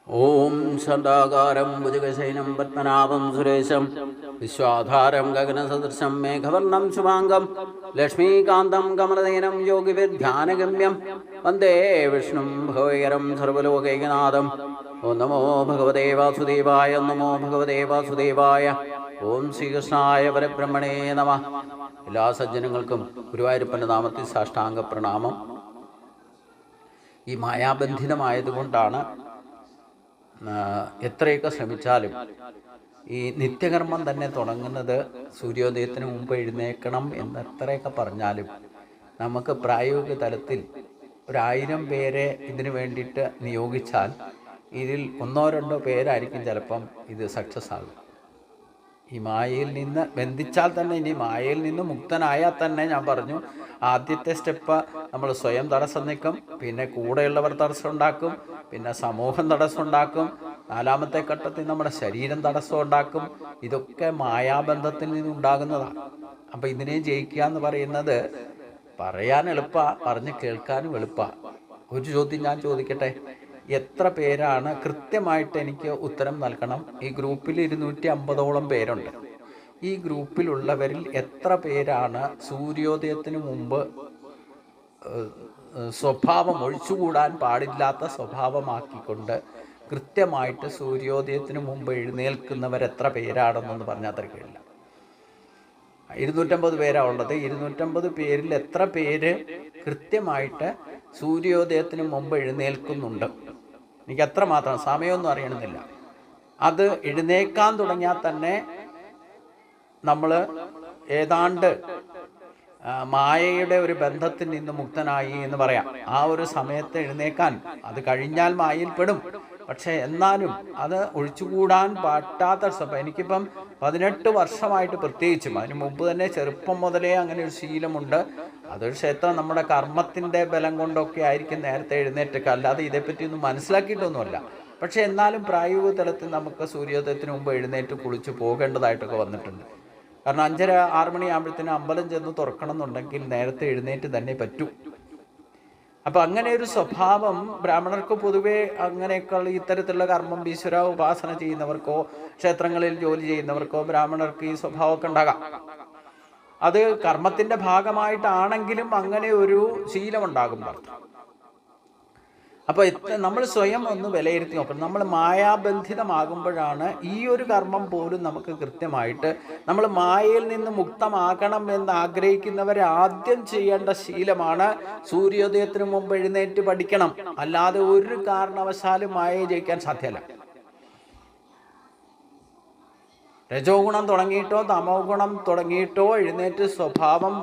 ഓം ശണ്ഡാകാരം ഭുജഗശയനം പത്മനാഭം സുരേശം വിശ്വാധാരം ഗഗനസദൃശം മേഘവർണം ശുഭാംഗം ലക്ഷ്മീകാന്തം കമലനയനം യോഗിവിധ്യാനഗമ്യം വന്ദേ വിഷ്ണും ഭഗവൈകരം സർവലോകൈകനാഥം. ഓം നമോ ഭഗവതേ വാസുദേവായ. നമോ ഭഗവതേ വാസുദേവായ. ഓം ശ്രീകൃഷ്ണായ പരബ്രഹ്മണേ നമഃ. എല്ലാ സജ്ജനങ്ങൾക്കും ഗുരുവായൂരപ്പൻ്റെ നാമത്തിൽ സാഷ്ടാംഗ പ്രണാമം. ഈ മായാബന്ധിതമായതുകൊണ്ടാണ് എത്രയൊക്കെ ശ്രമിച്ചാലും ഈ നിത്യകർമ്മം തന്നെ തുടങ്ങുന്നത് സൂര്യോദയത്തിന് മുമ്പ് എഴുന്നേൽക്കണം എന്ന് എത്രയൊക്കെ പറഞ്ഞാലും നമുക്ക് പ്രായോഗിക തലത്തിൽ 1000 പേരെ ഇതിനു വേണ്ടിയിട്ട് നിയോഗിച്ചാൽ ഇതിൽ 1-2 പേരായിരിക്കും ചിലപ്പം ഇത് സക്സസ് ആകും. ഈ മായയിൽ നിന്ന് ബന്ധിച്ചാൽ തന്നെ, ഇനി മായയിൽ നിന്ന് മുക്തനായാൽ തന്നെ ഞാൻ പറഞ്ഞു, ആദ്യത്തെ സ്റ്റെപ്പ് നമ്മൾ സ്വയം തടസ്സം നിൽക്കും, പിന്നെ കൂടെയുള്ളവർ തടസ്സം ഉണ്ടാക്കും, പിന്നെ സമൂഹം തടസ്സം ഉണ്ടാക്കും, 4ാമത്തെ ഘട്ടത്തിൽ നമ്മുടെ ശരീരം തടസ്സം ഉണ്ടാക്കും. ഇതൊക്കെ മായാബന്ധത്തിൽ നിന്നുണ്ടാകുന്നതാണ്. അപ്പം ഇതിനെ ജയിക്കുക എന്ന് പറയുന്നത് പറയാൻ എളുപ്പമാണ്, പറഞ്ഞ് കേൾക്കാനും എളുപ്പമാണ്. ഒരു ചോദ്യം ഞാൻ ചോദിക്കട്ടെ, എത്ര പേരാണ് കൃത്യമായിട്ട് എനിക്ക് ഉത്തരം നൽകണം? ഈ ഗ്രൂപ്പിൽ 250ഓളം പേരുണ്ട്. ഈ ഗ്രൂപ്പിലുള്ളവരിൽ എത്ര പേരാണ് സൂര്യോദയത്തിന് മുമ്പ് സ്വഭാവം, ഒഴിച്ചുകൂടാൻ പാടില്ലാത്ത സ്വഭാവമാക്കിക്കൊണ്ട് കൃത്യമായിട്ട് സൂര്യോദയത്തിന് മുമ്പ് എഴുന്നേൽക്കുന്നവരെത്ര പേരാണെന്നൊന്ന് പറഞ്ഞാൽ അത്ര കഴിയില്ല. 250 പേരാണ് ഉള്ളത്. 250 പേരിൽ എത്ര പേര് കൃത്യമായിട്ട് സൂര്യോദയത്തിന് മുമ്പ് എഴുന്നേൽക്കുന്നുണ്ട്? എനിക്ക് അത്ര മാത്രം, സമയമൊന്നും അറിയണമെന്നില്ല. അത് എഴുന്നേൽക്കാൻ തുടങ്ങിയാൽ തന്നെ നമ്മൾ ഏതാണ്ട് മായയുടെ ഒരു ബന്ധത്തിൽ നിന്ന് മുക്തനായി എന്ന് പറയാം. ആ ഒരു സമയത്ത് എഴുന്നേക്കാൻ, അത് കഴിഞ്ഞാൽ മായയിൽ പെടും. പക്ഷേ എന്നാലും അത് ഒഴിച്ചുകൂടാൻ പറ്റാത്ത സ്വഭാവം. എനിക്കിപ്പം 18 വർഷമായിട്ട്, പ്രത്യേകിച്ചും അതിന് മുമ്പ് തന്നെ ചെറുപ്പം മുതലേ അങ്ങനെ ഒരു ശീലമുണ്ട്. അതൊരു ക്ഷേത്രം നമ്മുടെ കർമ്മത്തിൻ്റെ ബലം കൊണ്ടൊക്കെ ആയിരിക്കും നേരത്തെ എഴുന്നേറ്റൊക്കെ, അല്ലാതെ ഇതേപ്പറ്റിയൊന്നും മനസ്സിലാക്കിയിട്ടൊന്നുമല്ല. പക്ഷേ എന്നാലും പ്രായോഗിക തലത്തിൽ നമുക്ക് സൂര്യോദയത്തിന് മുമ്പ് എഴുന്നേറ്റ് കുളിച്ച് പോകേണ്ടതായിട്ടൊക്കെ വന്നിട്ടുണ്ട്. കാരണം 5:30-6 മണിയാകുമ്പോഴത്തേനും അമ്പലം ചെന്ന് തുറക്കണം എന്നുണ്ടെങ്കിൽ നേരത്തെ എഴുന്നേറ്റ് തന്നെ പറ്റൂ. അപ്പം അങ്ങനെ ഒരു സ്വഭാവം ബ്രാഹ്മണർക്ക് പൊതുവേ, അങ്ങനെയൊക്കെയുള്ള ഇത്തരത്തിലുള്ള കർമ്മം, ഈശ്വര ഉപാസന ചെയ്യുന്നവർക്കോ ക്ഷേത്രങ്ങളിൽ ജോലി ചെയ്യുന്നവർക്കോ ബ്രാഹ്മണർക്ക് ഈ സ്വഭാവമൊക്കെ ഉണ്ടാകാം. അത് കർമ്മത്തിൻ്റെ ഭാഗമായിട്ടാണെങ്കിലും അങ്ങനെ ഒരു ശീലമുണ്ടാകും അർത്ഥം. അപ്പോൾ നമ്മൾ സ്വയം ഒന്ന് വിലയിരുത്തി നോക്കണം. നമ്മൾ മായാബന്ധിതമാകുമ്പോഴാണ് ഈ ഒരു കർമ്മം പോലും നമുക്ക് കൃത്യമായിട്ട്, നമ്മൾ മായയിൽ നിന്ന് മുക്തമാകണം എന്ന് ആഗ്രഹിക്കുന്നവരെ ആദ്യം ചെയ്യേണ്ട ശീലമാണ് സൂര്യോദയത്തിന് മുമ്പ് എഴുന്നേറ്റ് പഠിക്കണം. അല്ലാതെ ഒരു കാരണവശാലും മായയെ ജയിക്കാൻ സാധ്യമല്ല. രജോ ഗുണം തുടങ്ങിയിട്ടോ തമോ ഗുണം തുടങ്ങിയിട്ടോ എഴുന്നേറ്റ് സ്വഭാവം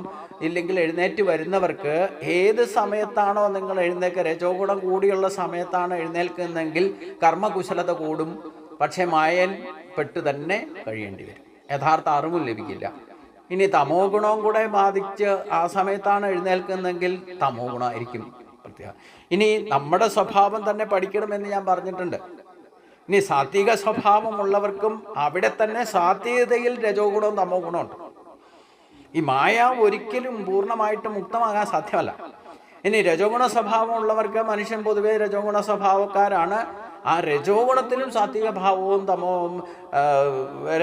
ഇല്ലെങ്കിൽ എഴുന്നേറ്റ് വരുന്നവർക്ക് ഏത് സമയത്താണോ നിങ്ങൾ എഴുന്നേൽക്കുക, രജോ ഗുണം കൂടിയുള്ള സമയത്താണ് എഴുന്നേൽക്കുന്നതെങ്കിൽ കർമ്മകുശലത കൂടും. പക്ഷേ മായൻ പെട്ട് തന്നെ കഴിയേണ്ടി വരും, യഥാർത്ഥ അറിവും ലഭിക്കില്ല. ഇനി തമോ ഗുണവും കൂടെ ബാധിച്ച് ആ സമയത്താണ് എഴുന്നേൽക്കുന്നതെങ്കിൽ തമോ ഗുണമായിരിക്കും പ്രത്യേകം. ഇനി നമ്മുടെ സ്വഭാവം തന്നെ പഠിക്കണമെന്ന് ഞാൻ പറഞ്ഞിട്ടുണ്ട്. ഇനി സാത്വിക സ്വഭാവമുള്ളവർക്കും അവിടെ തന്നെ സാത്വികതയിൽ രജോ ഗുണവും തമോ ഗുണമുണ്ട്. ഈ മായ ഒരിക്കലും പൂർണ്ണമായിട്ട് മുക്തമാകാൻ സാധ്യമല്ല. ഇനി രജോ ഗുണ സ്വഭാവമുള്ളവർക്ക്, മനുഷ്യൻ പൊതുവെ രജോ ഗുണ സ്വഭാവക്കാരാണ്. ആ രജോ ഗുണത്തിലും സാത്വിക ഭാവവും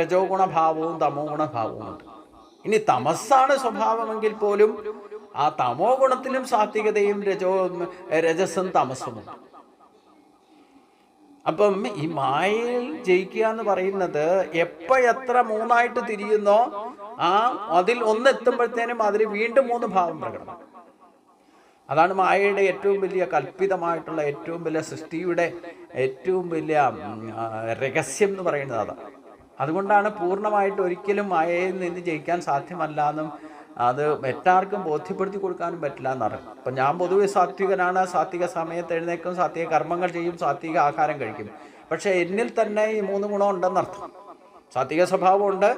രജോ ഗുണഭാവവും തമോ ഗുണഭാവവും ഉണ്ട്. ഇനി തമസ്സാണ് സ്വഭാവമെങ്കിൽ പോലും ആ തമോ ഗുണത്തിലും സാത്വികതയും രജസ്സും തമസ്സുമുണ്ട്. അപ്പം ഈ മായയിൽ ജയിക്കുക എന്ന് പറയുന്നത് എത്ര 3ആയിട്ട് തിരിയുന്നോ അതിൽ ഒന്നെത്തുമ്പോഴത്തേനും അതിൽ വീണ്ടും 3 ഭാവം പ്രകടനം. അതാണ് മായയുടെ ഏറ്റവും വലിയ കൽപ്പിതമായിട്ടുള്ള, ഏറ്റവും വലിയ സൃഷ്ടിയുടെ ഏറ്റവും വലിയ രഹസ്യം എന്ന് പറയുന്നത് അതാണ്. അതുകൊണ്ടാണ് പൂർണ്ണമായിട്ട് ഒരിക്കലും മായയിൽ നിന്ന് ജയിക്കാൻ സാധ്യമല്ല എന്നും അത് മറ്റാർക്കും ബോധ്യപ്പെടുത്തി കൊടുക്കാനും പറ്റില്ല എന്നറിയാം. അപ്പം ഞാൻ പൊതുവെ സാത്വികനാണ്, സാത്വിക സമയത്ത് എഴുന്നേക്കും, സാത്വിക കർമ്മങ്ങൾ ചെയ്യും, സാത്വിക ആഹാരം കഴിക്കും. പക്ഷേ എന്നിൽ തന്നെ ഈ 3 ഗുണം ഉണ്ടെന്നർത്ഥം. സാത്വിക സ്വഭാവമുണ്ട്,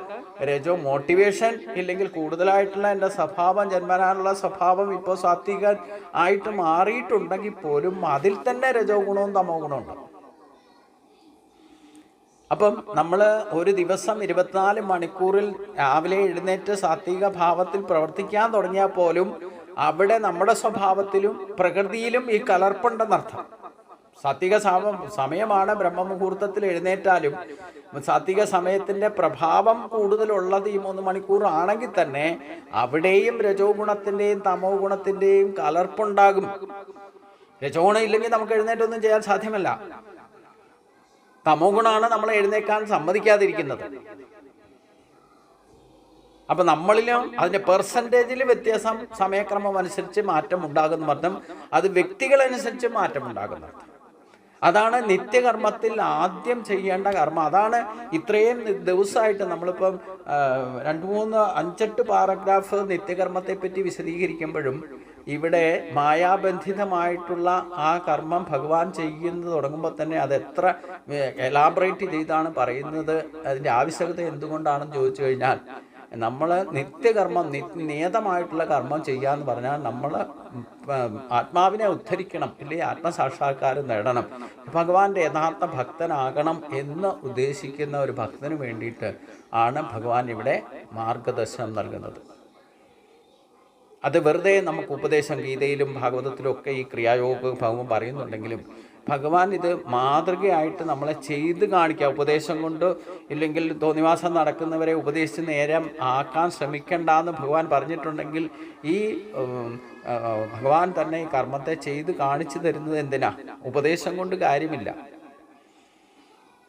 രജോ മോട്ടിവേഷൻ ഇല്ലെങ്കിൽ കൂടുതലായിട്ടുള്ള എൻ്റെ സ്വഭാവം, ജന്മനാനുള്ള സ്വഭാവം ഇപ്പോൾ സാത്വികൻ ആയിട്ട് മാറിയിട്ടുണ്ടെങ്കിൽ പോലും അതിൽ തന്നെ രജോ ഗുണവും തമോ ഗുണവും ഉണ്ട്. അപ്പം നമ്മൾ ഒരു ദിവസം 24 മണിക്കൂറിൽ രാവിലെ എഴുന്നേറ്റ് സാത്വിക ഭാവത്തിൽ പ്രവർത്തിക്കാൻ തുടങ്ങിയാൽ പോലും അവിടെ നമ്മുടെ സ്വഭാവത്തിലും പ്രകൃതിയിലും ഈ കലർപ്പുണ്ടെന്നർത്ഥം. സാത്വിക സമയമാണ് ബ്രഹ്മമുഹൂർത്തത്തിൽ എഴുന്നേറ്റാലും സാത്വിക സമയത്തിൻ്റെ പ്രഭാവം കൂടുതലുള്ളത് ഈ 3 മണിക്കൂർ ആണെങ്കിൽ തന്നെ അവിടെയും രജോ ഗുണത്തിൻ്റെയും തമോ ഗുണത്തിൻ്റെയും കലർപ്പുണ്ടാകും. രജോ ഗുണം ഇല്ലെങ്കിൽ നമുക്ക് എഴുന്നേറ്റൊന്നും ചെയ്യാൻ സാധ്യമല്ല. തമോ ഗുണമാണ് നമ്മളെ എഴുന്നേക്കാൻ സമ്മതിക്കാതിരിക്കുന്നത്. അപ്പം നമ്മളിലും അതിൻ്റെ പെർസെൻറ്റേജിൽ വ്യത്യാസം സമയക്രമം അനുസരിച്ച് മാറ്റം ഉണ്ടാകുന്ന അർത്ഥം. അത് വ്യക്തികളനുസരിച്ച് മാറ്റം ഉണ്ടാകുന്ന അർത്ഥം. അതാണ് നിത്യകർമ്മത്തിൽ ആദ്യം ചെയ്യേണ്ട കർമ്മം. അതാണ് ഇത്രയും ദിവസമായിട്ട് നമ്മളിപ്പം 5-8 പാരഗ്രാഫ് നിത്യകർമ്മത്തെപ്പറ്റി വിശദീകരിക്കുമ്പോഴും ഇവിടെ മായാബന്ധിതമായിട്ടുള്ള ആ കർമ്മം ഭഗവാൻ ചെയ്യുന്നത് തുടങ്ങുമ്പോൾ തന്നെ അതെത്ര എലാബറേറ്റ് ചെയ്താണ് പറയുന്നത്, അതിൻ്റെ ആവശ്യകത എന്തുകൊണ്ടാണെന്ന് ചോദിച്ചു കഴിഞ്ഞാൽ, നമ്മൾ നിത്യകർമ്മം നിയതമായിട്ടുള്ള കർമ്മം ചെയ്യാന്ന് പറഞ്ഞാൽ നമ്മൾ ആത്മാവിനെ ഉദ്ധരിക്കണം, ഇല്ലേ ആത്മസാക്ഷാത്കാരം നേടണം, ഭഗവാന്റെ യഥാർത്ഥ ഭക്തനാകണം എന്ന് ഉദ്ദേശിക്കുന്ന ഒരു ഭക്തന് വേണ്ടിയിട്ട് ആണ് ഭഗവാൻ ഇവിടെ മാർഗദർശനം നൽകുന്നത്. അത് വെറുതെ നമുക്ക് ഉപദേശം ഗീതയിലും ഭാഗവതത്തിലും ഒക്കെ ഈ ക്രിയായോഗ ഭഗവാൻ പറയുന്നുണ്ടെങ്കിലും ഭഗവാൻ ഇത് മാതൃകയായിട്ട് നമ്മളെ ചെയ്ത് കാണിക്കുക. ഉപദേശം കൊണ്ട് ഇല്ലെങ്കിൽ തോന്നിവാസം നടക്കുന്നവരെ ഉപദേശിച്ച് നേരം ആക്കാൻ ശ്രമിക്കണ്ടെന്ന് ഭഗവാൻ പറഞ്ഞിട്ടുണ്ടെങ്കിൽ ഈ ഭഗവാൻ തന്നെ ഈ കർമ്മത്തെ ചെയ്ത് കാണിച്ചു തരുന്നത് എന്തിനാ? ഉപദേശം കൊണ്ട് കാര്യമില്ല,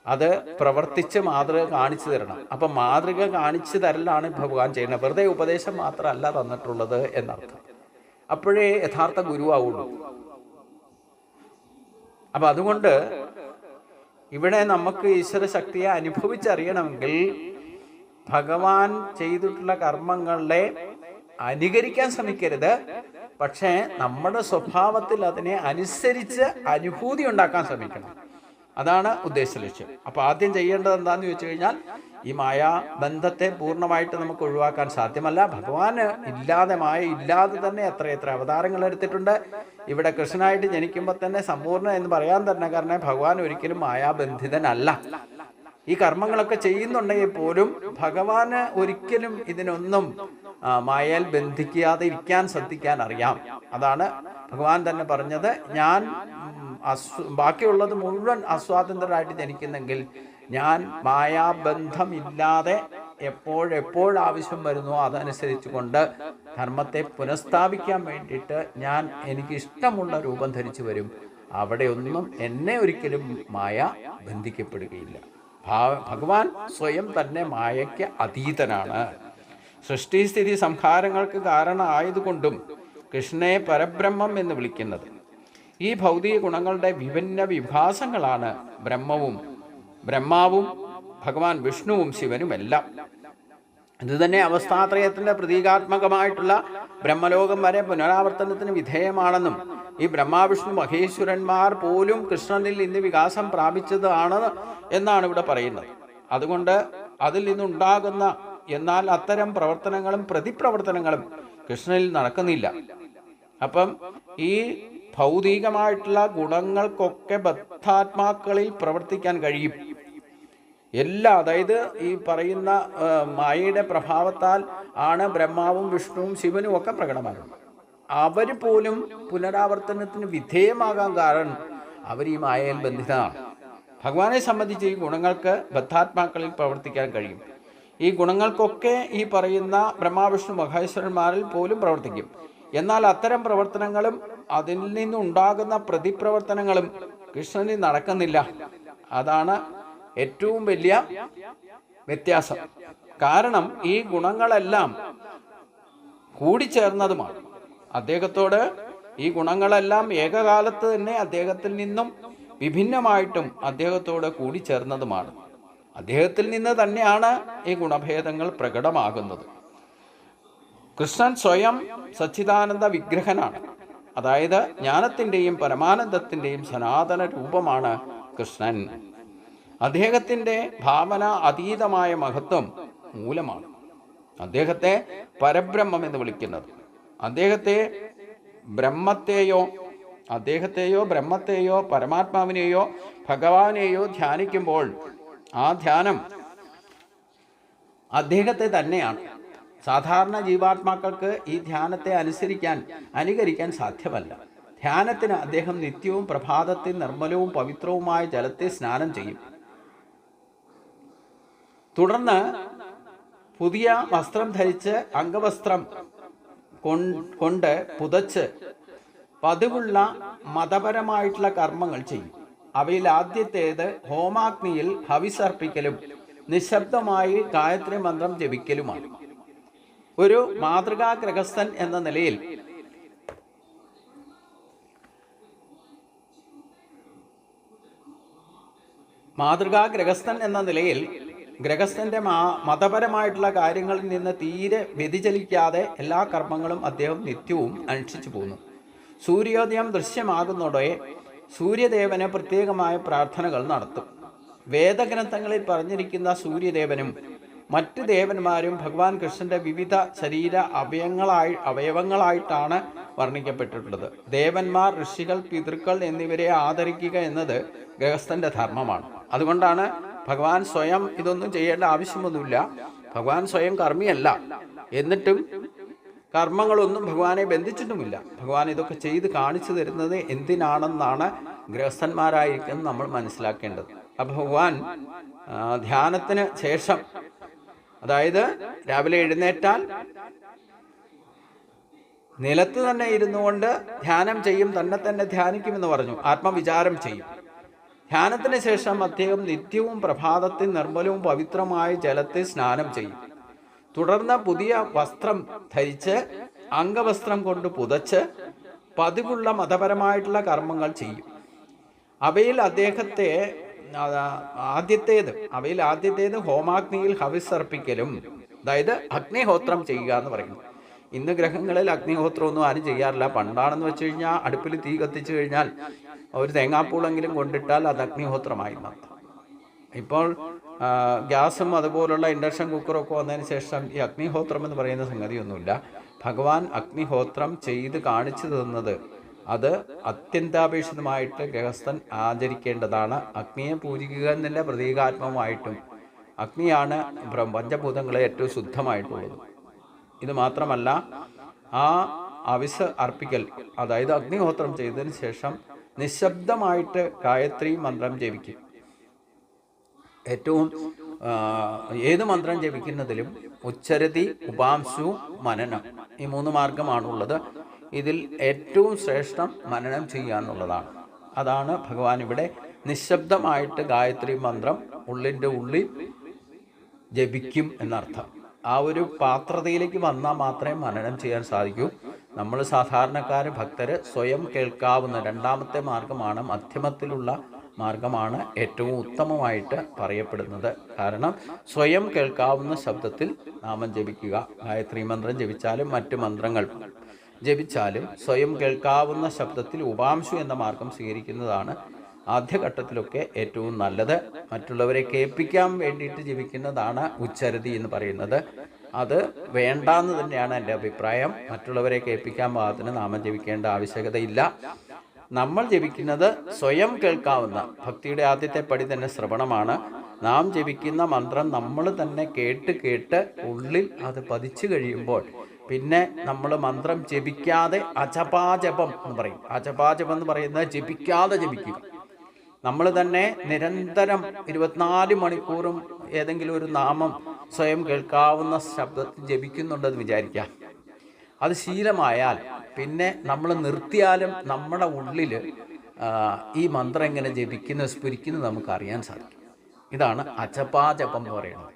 അത് പ്രവർത്തിച്ച് മാതൃക കാണിച്ചു തരണം. അപ്പം മാതൃക കാണിച്ചു തരലാണ് ഭഗവാൻ ചെയ്യുന്നത്, വെറുതെ ഉപദേശം മാത്രമല്ല തന്നിട്ടുള്ളത് എന്നർത്ഥം. അപ്പോഴേ യഥാർത്ഥ ഗുരുവാവുള്ളൂ. അപ്പം അതുകൊണ്ട് ഇവിടെ നമുക്ക് ഈശ്വര ശക്തിയെ അനുഭവിച്ചറിയണമെങ്കിൽ ഭഗവാൻ ചെയ്തിട്ടുള്ള കർമ്മങ്ങളെ അനുകരിക്കാൻ ശ്രമിക്കരുത്, പക്ഷേ നമ്മുടെ സ്വഭാവത്തിൽ അതിനെ അനുസരിച്ച് അനുഭൂതി ഉണ്ടാക്കാൻ ശ്രമിക്കണം. അതാണ് ഉദ്ദേശ ലക്ഷ്യം. അപ്പോൾ ആദ്യം ചെയ്യേണ്ടത് എന്താണെന്ന് ചോദിച്ചു കഴിഞ്ഞാൽ, ഈ മായാബന്ധത്തെ പൂർണ്ണമായിട്ട് നമുക്ക് ഒഴിവാക്കാൻ സാധ്യമല്ല. ഭഗവാന് ഇല്ലാതെ തന്നെ എത്ര അവതാരങ്ങൾ എടുത്തിട്ടുണ്ട്. ഇവിടെ കൃഷ്ണനായിട്ട് ജനിക്കുമ്പോൾ തന്നെ സമ്പൂർണ്ണ എന്ന് പറയാൻ തന്നെ കാരണം ഭഗവാൻ ഒരിക്കലും മായാബന്ധിതനല്ല. ഈ കർമ്മങ്ങളൊക്കെ ചെയ്യുന്നുണ്ടെങ്കിൽ പോലും ഭഗവാന് ഒരിക്കലും ഇതിനൊന്നും മായയിൽ ബന്ധിക്കാതെ ഇരിക്കാൻ ശ്രദ്ധിക്കാൻ അറിയാം. അതാണ് ഭഗവാൻ തന്നെ പറഞ്ഞത്, ഞാൻ ബാക്കിയുള്ളത് മുഴുവൻ അസ്വാതന്ത്രരായിട്ട് ജനിക്കുന്നെങ്കിൽ ഞാൻ മായാബന്ധമില്ലാതെ എപ്പോഴാവശ്യം വരുന്നോ അതനുസരിച്ച് കൊണ്ട് ധർമ്മത്തെ പുനഃസ്ഥാപിക്കാൻ വേണ്ടിയിട്ട് ഞാൻ എനിക്ക് ഇഷ്ടമുള്ള രൂപം ധരിച്ചു വരും. അവിടെ ഒന്നും എന്നെ ഒരിക്കലും മായ ബന്ധിക്കപ്പെടുകയില്ല. ഭഗവാൻ സ്വയം തന്നെ മായയ്ക്ക് അതീതനാണ്. സൃഷ്ടിസ്ഥിതി സംഹാരങ്ങൾക്ക് കാരണമായതുകൊണ്ടും കൃഷ്ണനെ പരബ്രഹ്മം എന്ന് വിളിക്കുന്നത്. ഈ ഭൗതിക ഗുണങ്ങളുടെ വിഭിന്ന വിഭാസങ്ങളാണ് ബ്രഹ്മാവും ഭഗവാൻ വിഷ്ണുവും ശിവനുമെല്ലാം. ഇതുതന്നെ അവസ്ഥാത്രയത്തിൻ്റെ പ്രതീകാത്മകമായിട്ടുള്ള ബ്രഹ്മലോകം വരെ പുനരാവർത്തനത്തിന് വിധേയമാണെന്നും ഈ ബ്രഹ്മാവിഷ്ണു മഹേശ്വരന്മാർ പോലും കൃഷ്ണനിൽ നിന്ന് വികാസം പ്രാപിച്ചതാണ് എന്നാണ് ഇവിടെ പറയുന്നത്. അതുകൊണ്ട് അതിൽ നിന്നുണ്ടാകുന്ന എന്നാൽ അത്തരം പ്രവർത്തനങ്ങളും പ്രതിപ്രവർത്തനങ്ങളും കൃഷ്ണനിൽ നടക്കുന്നില്ല. അപ്പം ഈ ഭൗതികമായിട്ടുള്ള ഗുണങ്ങൾക്കൊക്കെ ബദ്ധാത്മാക്കളിൽ പ്രവർത്തിക്കാൻ കഴിയും. അതായത് ഈ പറയുന്ന മായയുടെ പ്രഭാവത്താൽ ആണ് ബ്രഹ്മാവും വിഷ്ണുവും ശിവനും ഒക്കെ പ്രകടമാകുന്നത്. അവർ പോലും പുനരാവർത്തനത്തിന് വിധേയമാകാൻ കാരണം അവർ ഈ മായയിൽ ബന്ധിതമാണ്. ഭഗവാനെ സംബന്ധിച്ച് ഈ ഗുണങ്ങൾക്ക് ബദ്ധാത്മാക്കളിൽ പ്രവർത്തിക്കാൻ കഴിയും. ഈ ഗുണങ്ങൾക്കൊക്കെ ഈ പറയുന്ന ബ്രഹ്മാവിഷ്ണു മഹേശ്വരന്മാരിൽ പോലും പ്രവർത്തിക്കും. എന്നാൽ അത്തരം പ്രവർത്തനങ്ങളും അതിൽ നിന്നുണ്ടാകുന്ന പ്രതിപ്രവർത്തനങ്ങളും കൃഷ്ണനിൽ നടക്കുന്നില്ല. അതാണ് ഏറ്റവും വലിയ വ്യത്യാസം. കാരണം ഈ ഗുണങ്ങളെല്ലാം കൂടിച്ചേർന്നതുമാണ്. അദ്ദേഹത്തോട് ഈ ഗുണങ്ങളെല്ലാം ഏകകാലത്ത് തന്നെ അദ്ദേഹത്തിൽ നിന്നും വിഭിന്നമായിട്ടും അദ്ദേഹത്തോട് കൂടിച്ചേർന്നതുമാണ്. അദ്ദേഹത്തിൽ നിന്ന് തന്നെയാണ് ഈ ഗുണഭേദങ്ങൾ പ്രകടമാകുന്നത്. കൃഷ്ണൻ സ്വയം സച്ചിദാനന്ദ വിഗ്രഹനാണ്. അതായത് ജ്ഞാനത്തിൻ്റെയും പരമാനന്ദത്തിൻ്റെയും സനാതന രൂപമാണ് കൃഷ്ണൻ. അദ്ദേഹത്തിൻ്റെ ഭാവന അതീതമായ മഹത്വം മൂലമാണ് അദ്ദേഹത്തെ പരബ്രഹ്മം എന്ന് വിളിക്കുന്നത്. ബ്രഹ്മത്തെയോ പരമാത്മാവിനെയോ ഭഗവാനെയോ ധ്യാനിക്കുമ്പോൾ ആ ധ്യാനം അദ്ദേഹത്തെ തന്നെയാണ്. സാധാരണ ജീവാത്മാക്കൾക്ക് ഈ ധ്യാനത്തെ അനുകരിക്കാൻ സാധ്യമല്ല. ധ്യാനത്തിന് അദ്ദേഹം നിത്യവും പ്രഭാതത്തിൽ നിർമ്മലവും പവിത്രവുമായ ജലത്തിൽ സ്നാനം ചെയ്യും. തുടർന്ന് പുതിയ വസ്ത്രം ധരിച്ച് അംഗവസ്ത്രം കൊണ്ട് പുതച്ച് പതിവുള്ള മതപരമായിട്ടുള്ള കർമ്മങ്ങൾ ചെയ്യും. അവയിൽ ആദ്യത്തേത് ഹോമാഗ്നിയിൽ ഹവിസർപ്പിക്കലും നിശബ്ദമായി ഗായത്രി മന്ത്രം ജപിക്കലുമാണ്. ഒരു മാതൃകാ ഗൃഹസ്ഥൻ എന്ന നിലയിൽ ഗൃഹസ്ഥന്റെ മതപരമായിട്ടുള്ള കാര്യങ്ങളിൽ നിന്ന് തീരെ വ്യതിചലിക്കാതെ എല്ലാ കർമ്മങ്ങളും അദ്ദേഹം നിത്യവും അനുഷ്ഠിച്ചു പോകുന്നു. സൂര്യോദയം ദൃശ്യമാകുന്നതോടെ സൂര്യദേവന് പ്രത്യേകമായ പ്രാർത്ഥനകൾ നടത്തും. വേദഗ്രന്ഥങ്ങളിൽ പറഞ്ഞിരിക്കുന്ന സൂര്യദേവനും മറ്റ് ദേവന്മാരും ഭഗവാൻ കൃഷ്ണന്റെ വിവിധ ശരീര അവയവങ്ങളായിട്ടാണ് വർണ്ണിക്കപ്പെട്ടിട്ടുള്ളത്. ദേവന്മാർ, ഋഷികൾ, പിതൃക്കൾ എന്നിവരെ ആദരിക്കുക എന്നത് ഗൃഹസ്ഥന്റെ ധർമ്മമാണ്. അതുകൊണ്ടാണ് ഭഗവാൻ സ്വയം ഇതൊന്നും ചെയ്യേണ്ട ആവശ്യമൊന്നുമില്ല. ഭഗവാൻ സ്വയം കർമ്മിയല്ല, എന്നിട്ടും കർമ്മങ്ങളൊന്നും ഭഗവാനെ ബന്ധിച്ചിട്ടുമില്ല. ഭഗവാൻ ഇതൊക്കെ ചെയ്ത് കാണിച്ചു തരുന്നത് എന്തിനാണെന്നാണ് ഗൃഹസ്ഥന്മാരായിരിക്കും നമ്മൾ മനസ്സിലാക്കേണ്ടത്. അപ്പം ഭഗവാൻ ധ്യാനത്തിന് ശേഷം, അതായത് രാവിലെ എഴുന്നേറ്റാൽ നിലത്ത് തന്നെ ഇരുന്നു കൊണ്ട് ധ്യാനം ചെയ്യും, തന്നെ ധ്യാനിക്കുമെന്ന് പറഞ്ഞു, ആത്മവിചാരം ചെയ്യും. ധ്യാനത്തിന് ശേഷം അദ്ദേഹം നിത്യവും പ്രഭാതത്തിൽ നിർമ്മലവും പവിത്രമായ ജലത്തിൽ സ്നാനം ചെയ്യും. തുടർന്ന് പുതിയ വസ്ത്രം ധരിച്ച് അംഗവസ്ത്രം കൊണ്ട് പുതച്ച് പതിവുള്ള മതപരമായിട്ടുള്ള കർമ്മങ്ങൾ ചെയ്യും. അവയിൽ ആദ്യത്തേത് ഹോമാഗ്നിയിൽ ഹവിസർപ്പിക്കലും, അതായത് അഗ്നിഹോത്രം ചെയ്യുക എന്ന് പറയുന്നു. ഇന്ന് ഗ്രഹങ്ങളിൽ അഗ്നിഹോത്രമൊന്നും ആരും ചെയ്യാറില്ല. പണ്ടാണെന്ന് വെച്ച് കഴിഞ്ഞാൽ അടുപ്പിൽ തീ കത്തിച്ചു കഴിഞ്ഞാൽ ഒരു തേങ്ങാപ്പൂളെങ്കിലും കൊണ്ടിട്ടാൽ അത് അഗ്നിഹോത്രമായി നടത്തും. ഇപ്പോൾ ഗ്യാസും അതുപോലുള്ള ഇൻഡക്ഷൻ കുക്കറൊക്കെ വന്നതിന് ശേഷം ഈ അഗ്നിഹോത്രം എന്ന് പറയുന്ന സംഗതിയൊന്നുമില്ല. ഭഗവാൻ അഗ്നിഹോത്രം ചെയ്ത് കാണിച്ചു തന്നത് അത് അത്യന്താപേക്ഷിതമായിട്ട് ഗൃഹസ്ഥൻ ആചരിക്കേണ്ടതാണ്. അഗ്നിയെ പൂജിക്കുക എന്നല്ല, പ്രതീകാത്മകമായിട്ടും അഗ്നിയാണ് പഞ്ചഭൂതങ്ങളെ ഏറ്റവും ശുദ്ധമായിട്ടുള്ളത്. ഇത് മാത്രമല്ല, ആ അവിസ് അർപ്പിക്കൽ, അതായത് അഗ്നിഹോത്രം ചെയ്തതിന് ശേഷം നിശബ്ദമായിട്ട് ഗായത്രി മന്ത്രം ജപിക്കും. ഏത് മന്ത്രം ജപിക്കുന്നതിലും ഉച്ചരതി, ഉപാംശു, മനനം, ഈ 3 മാർഗമാണുള്ളത്. ഇതിൽ ഏറ്റവും ശ്രേഷ്ഠം മനനം ചെയ്യുക എന്നുള്ളതാണ്. അതാണ് ഭഗവാൻ ഇവിടെ നിശബ്ദമായിട്ട് ഗായത്രി മന്ത്രം ഉള്ളിൻ്റെ ഉള്ളിൽ ജപിക്കും എന്നർത്ഥം. ആ ഒരു പാത്രതയിലേക്ക് വന്നാൽ മാത്രമേ മനനം ചെയ്യാൻ സാധിക്കൂ. നമ്മൾ സാധാരണക്കാർ ഭക്തർ സ്വയം കേൾക്കാവുന്ന രണ്ടാമത്തെ മാർഗമാണ്, മധ്യമത്തിലുള്ള മാർഗമാണ് ഏറ്റവും ഉത്തമമായിട്ട് പറയപ്പെടുന്നത്. കാരണം സ്വയം കേൾക്കാവുന്ന ശബ്ദത്തിൽ നാമം ജപിക്കുക. ഗായത്രി മന്ത്രം ജപിച്ചാലും മറ്റു മന്ത്രങ്ങൾ ജപിച്ചാലും സ്വയം കേൾക്കാവുന്ന ശബ്ദത്തിൽ ഉപാംശു എന്ന മാർഗം സ്വീകരിക്കുന്നതാണ് ആദ്യഘട്ടത്തിലൊക്കെ ഏറ്റവും നല്ലത്. മറ്റുള്ളവരെ കേൾപ്പിക്കാൻ വേണ്ടിയിട്ട് ജപിക്കുന്നതാണ് ഉച്ചരതി എന്ന് പറയുന്നത്. അത് വേണ്ടാന്ന് തന്നെയാണ് എൻ്റെ അഭിപ്രായം. മറ്റുള്ളവരെ കേൾപ്പിക്കാൻ പാകത്തിന് നാമം ജപിക്കേണ്ട ആവശ്യകതയില്ല. നമ്മൾ ജപിക്കുന്നത് സ്വയം കേൾക്കാവുന്ന, ഭക്തിയുടെ ആദ്യത്തെ പടി തന്നെ ശ്രവണമാണ്. നാം ജപിക്കുന്ന മന്ത്രം നമ്മൾ തന്നെ കേട്ട് ഉള്ളിൽ അത് പതിച്ചു കഴിയുമ്പോൾ പിന്നെ നമ്മൾ മന്ത്രം ജപിക്കാതെ അജപാജപം എന്ന് പറയും. അജപാജപം എന്ന് പറയുന്നത് ജപിക്കാതെ ജപിക്കുക. നമ്മൾ തന്നെ നിരന്തരം 24 മണിക്കൂറും ഏതെങ്കിലും ഒരു നാമം സ്വയം കേൾക്കാവുന്ന ശബ്ദത്തിൽ ജപിക്കുന്നുണ്ടെന്ന് വിചാരിക്കാം. അത് ശീലമായാൽ പിന്നെ നമ്മൾ നിർത്തിയാലും നമ്മുടെ ഉള്ളിൽ ഈ മന്ത്രം എങ്ങനെ ജപിക്കുന്നത്, സ്ഫുരിക്കുന്നത് നമുക്ക് അറിയാൻ സാധിക്കും. ഇതാണ് അജപാജപം എന്ന് പറയുന്നത്.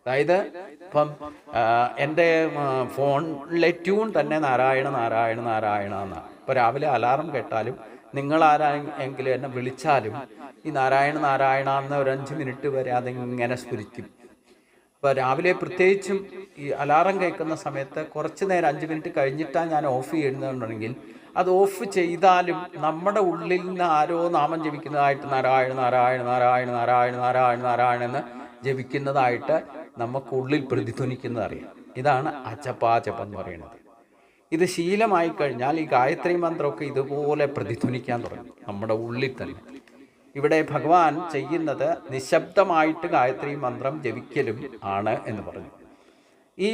അതായത് ഇപ്പം എൻ്റെ ഫോണിലെ ട്യൂൺ തന്നെ നാരായണ നാരായണ നാരായണ എന്നാണ്. ഇപ്പോൾ രാവിലെ അലാറം കേട്ടാലും നിങ്ങളാരെങ്കിലും എന്നെ വിളിച്ചാലും ഈ നാരായണ നാരായണ എന്ന ഒരു 5 മിനിറ്റ് വരെ അതിങ്ങനെ സ്ഫുരിക്കും. ഇപ്പോൾ രാവിലെ പ്രത്യേകിച്ചും ഈ അലാറം കേൾക്കുന്ന സമയത്ത് കുറച്ച് നേരം 5 മിനിറ്റ് കഴിഞ്ഞിട്ടാണ് ഞാൻ ഓഫ് ചെയ്യുന്നുണ്ടെങ്കിൽ അത് ഓഫ് ചെയ്താലും നമ്മുടെ ഉള്ളിൽ നിന്ന് ആരോ നാമം ജപിക്കുന്നതായിട്ട് നാരായണ നാരായണ നാരായണ നാരായണ നാരായണ നാരായണ എന്ന് ജപിക്കുന്നതായിട്ട് നമുക്കുള്ളിൽ പ്രതിധ്വനിക്കുന്നത് അറിയാം. ഇതാണ് അജപാജപം എന്ന് പറയുന്നത്. ഇത് ശീലമായി കഴിഞ്ഞാൽ ഈ ഗായത്രി മന്ത്രമൊക്കെ ഇതുപോലെ പ്രതിധ്വനിക്കാൻ തുടങ്ങും നമ്മുടെ ഉള്ളിൽ തന്നെ. ഇവിടെ ഭഗവാൻ ചെയ്യുന്നത് നിശബ്ദമായിട്ട് ഗായത്രി മന്ത്രം ജപിക്കലും ആണ് എന്ന് പറഞ്ഞു. ഈ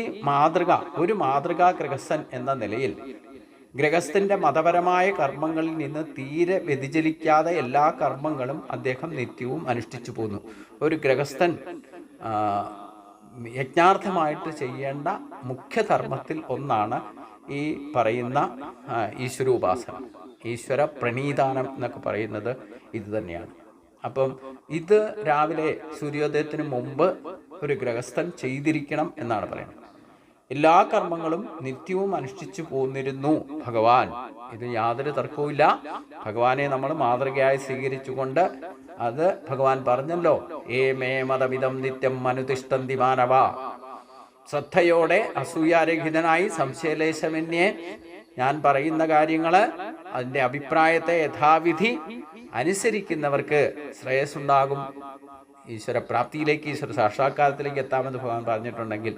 ഒരു മാതൃകാ ഗൃഹസ്ഥൻ എന്ന നിലയിൽ ഗൃഹസ്ഥൻ്റെ മതപരമായ കർമ്മങ്ങളിൽ നിന്ന് തീരെ വ്യതിചലിക്കാതെ എല്ലാ കർമ്മങ്ങളും അദ്ദേഹം നിത്യവും അനുഷ്ഠിച്ചു പോന്നു. ഒരു ഗൃഹസ്ഥൻ യജ്ഞാർത്ഥമായിട്ട് ചെയ്യേണ്ട മുഖ്യധർമ്മത്തിൽ ഒന്നാണ് ഈ പറയുന്ന ഈശ്വരോപാസന, ഈശ്വര പ്രണീദാനം എന്നൊക്കെ പറയുന്നത് ഇത് തന്നെയാണ്. അപ്പം ഇത് രാവിലെ സൂര്യോദയത്തിന് മുമ്പ് ഒരു ഗൃഹസ്ഥൻ ചെയ്തിരിക്കണം എന്നാണ് പറയുന്നത്. എല്ലാ കർമ്മങ്ങളും നിത്യവും അനുഷ്ഠിച്ചു പോന്നിരുന്നു ഭഗവാൻ. ഇത് യാതൊരു തർക്കവുമില്ല. ഭഗവാനെ നമ്മൾ മാതൃകയായി സ്വീകരിച്ചുകൊണ്ട് അത് ഭഗവാൻ പറഞ്ഞല്ലോ, മേ മതമിതം നിത്യം അനുതിഷ്ഠന്തി മാനവ. ശ്രദ്ധയോടെ അസൂയാരഹിതനായി സംശയലേശമന്യേ ഞാൻ പറയുന്ന കാര്യങ്ങൾ അതിൻ്റെ അഭിപ്രായത്തെ യഥാവിധി അനുസരിക്കുന്നവർക്ക് ശ്രേയസ്സുണ്ടാകും. ഈശ്വരപ്രാപ്തിയിലേക്ക്, ഈശ്വര സാക്ഷാത്കാരത്തിലേക്ക് എത്താമെന്ന് ഭഗവാൻ പറഞ്ഞിട്ടുണ്ടെങ്കിൽ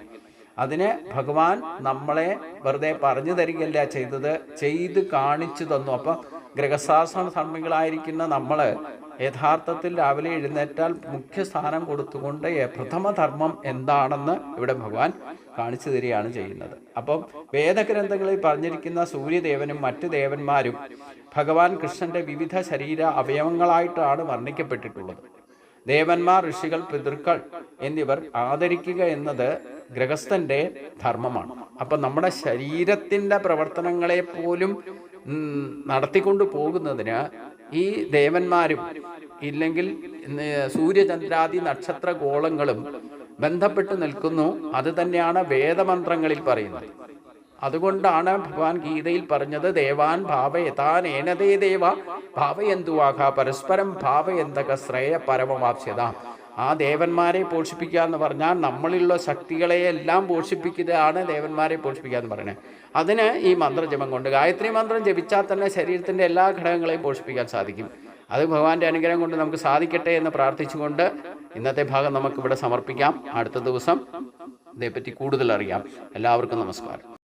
അതിന് ഭഗവാൻ നമ്മളെ വെറുതെ പറഞ്ഞു തരികയല്ല ചെയ്തത്, ചെയ്ത് കാണിച്ചു തന്നു. അപ്പം ഗൃഹസ്ഥാശ്രമ ധർമ്മികളായിരിക്കുന്ന നമ്മൾ യഥാർത്ഥത്തിൽ രാവിലെ എഴുന്നേറ്റാൽ മുഖ്യസ്ഥാനം കൊടുത്തുകൊണ്ട് പ്രഥമധർമ്മം എന്താണെന്ന് ഇവിടെ ഭഗവാൻ കാണിച്ചു തരികയാണ് ചെയ്യുന്നത്. അപ്പം വേദഗ്രന്ഥങ്ങളിൽ പറഞ്ഞിരിക്കുന്ന സൂര്യദേവനും മറ്റു ദേവന്മാരും ഭഗവാൻ കൃഷ്ണന്റെ വിവിധ ശരീര അവയവങ്ങളായിട്ടാണ് വർണ്ണിക്കപ്പെട്ടിട്ടുള്ളത്. ദേവന്മാർ, ഋഷികൾ, പിതൃക്കൾ എന്നിവർ ആദരിക്കുക എന്നത് ഗൃഹസ്ഥന്റെ ധർമ്മമാണ്. അപ്പം നമ്മുടെ ശരീരത്തിൻ്റെ പ്രവർത്തനങ്ങളെ പോലും നടത്തിക്കൊണ്ടു പോകുന്നതിന് ഈ ദേവന്മാരും ഇല്ലെങ്കിൽ സൂര്യചന്ദ്രാദി നക്ഷത്ര ഗോളങ്ങളും ബന്ധപ്പെട്ട് നിൽക്കുന്നു. അത് തന്നെയാണ് വേദമന്ത്രങ്ങളിൽ പറയുന്നത്. അതുകൊണ്ടാണ് ഭഗവാൻ ഗീതയിൽ പറഞ്ഞത്, ദേവാൻ ഭാവയതാനേനതേ ദേവ ഭാവയന്തുവാഹ പരസ്പരം ഭാവയന്തക ശ്രേയ പരമവാപ്സ്യത. ആ ദേവന്മാരെ പോഷിപ്പിക്കുക എന്ന് പറഞ്ഞാൽ നമ്മളിലുള്ള ശക്തികളെയെല്ലാം പോഷിപ്പിക്കുകയാണ് ദേവന്മാരെ പോഷിപ്പിക്കുക എന്ന് പറയുന്നത്. അതിന് ഈ മന്ത്രജപം കൊണ്ട്, ഗായത്രി മന്ത്രം ജപിച്ചാൽ തന്നെ ശരീരത്തിൻ്റെ എല്ലാ ഘടകങ്ങളെയും പോഷിപ്പിക്കാൻ സാധിക്കും. അത് ഭഗവാന്റെ അനുഗ്രഹം കൊണ്ട് നമുക്ക് സാധിക്കട്ടെ എന്ന് പ്രാർത്ഥിച്ചുകൊണ്ട് ഇന്നത്തെ ഭാഗം നമുക്കിവിടെ സമർപ്പിക്കാം. അടുത്ത ദിവസം ഇതേപ്പറ്റി കൂടുതൽ അറിയാം. എല്ലാവർക്കും നമസ്കാരം.